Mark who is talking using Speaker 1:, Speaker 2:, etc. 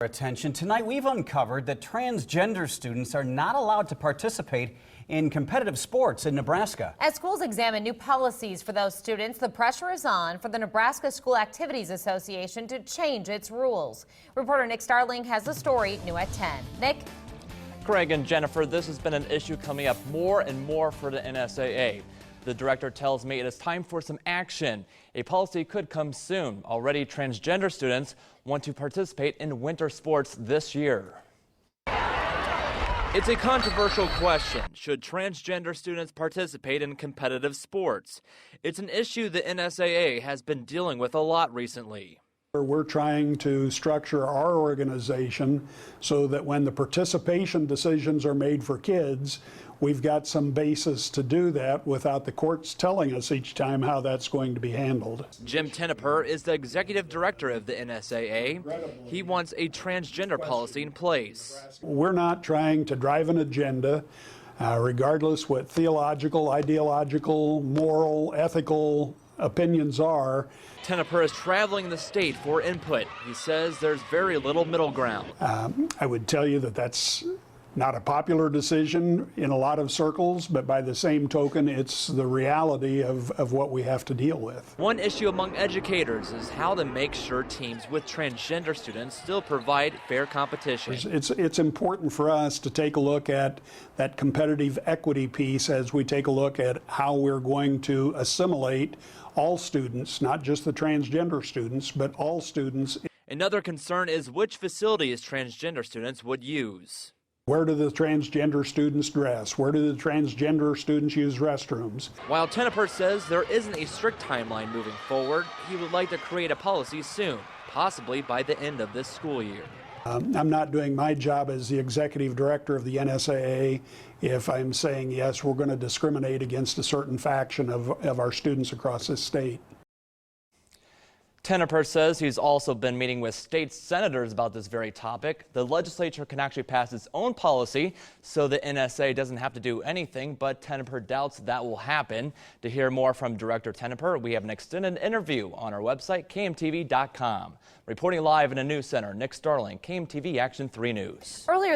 Speaker 1: Attention. Tonight we've uncovered that transgender students are not allowed to participate in competitive sports in Nebraska.
Speaker 2: As schools examine new policies for those students, the pressure is on for the Nebraska School Activities Association to change its rules. Reporter Nick Starling has the story new at 10. Nick?
Speaker 3: Craig and Jennifer, this has been an issue coming up more and more for the NSAA. The director tells me it is time for some action. A policy could come soon. Already, transgender students want to participate in winter sports this year. It's a controversial question. Should transgender students participate in competitive sports? It's an issue the NSAA has been dealing with a lot recently.
Speaker 4: We're trying to structure our organization so that when the participation decisions are made for kids, we've got some basis to do that without the courts telling us each time how that's going to be handled.
Speaker 3: Jim Tenneper is the executive director of the NSAA. He wants a transgender policy in place.
Speaker 4: We're not trying to drive an agenda, regardless what theological, ideological, moral, ethical opinions are.
Speaker 3: Tenneper is traveling the state for input. He says there's very little middle ground.
Speaker 4: I would tell you that that's not a popular decision in a lot of circles, but by the same token, it's the reality of what we have to deal with.
Speaker 3: One issue among educators is how to make sure teams with transgender students still provide fair competition.
Speaker 4: It's important for us to take a look at that competitive equity piece as we take a look at how we're going to assimilate all students, not just the transgender students, but all students.
Speaker 3: Another concern is which facilities transgender students would use.
Speaker 4: Where do the transgender students dress? Where do the transgender students use restrooms?
Speaker 3: While Tenneper says there isn't a strict timeline moving forward, he would like to create a policy soon, possibly by the end of this school year.
Speaker 4: I'm not doing my job as the executive director of the NSAA if I'm saying, yes, we're going to discriminate against a certain faction of our students across this state.
Speaker 3: Tenneper says he's also been meeting with state senators about this very topic. The legislature can actually pass its own policy, so the NSA doesn't have to do anything, but Tenneper doubts that will happen. To hear more from Director Tenneper, we have an extended interview on our website, KMTV.com. Reporting live in a news center, Nick Starling, KMTV Action 3 News.
Speaker 2: Earlier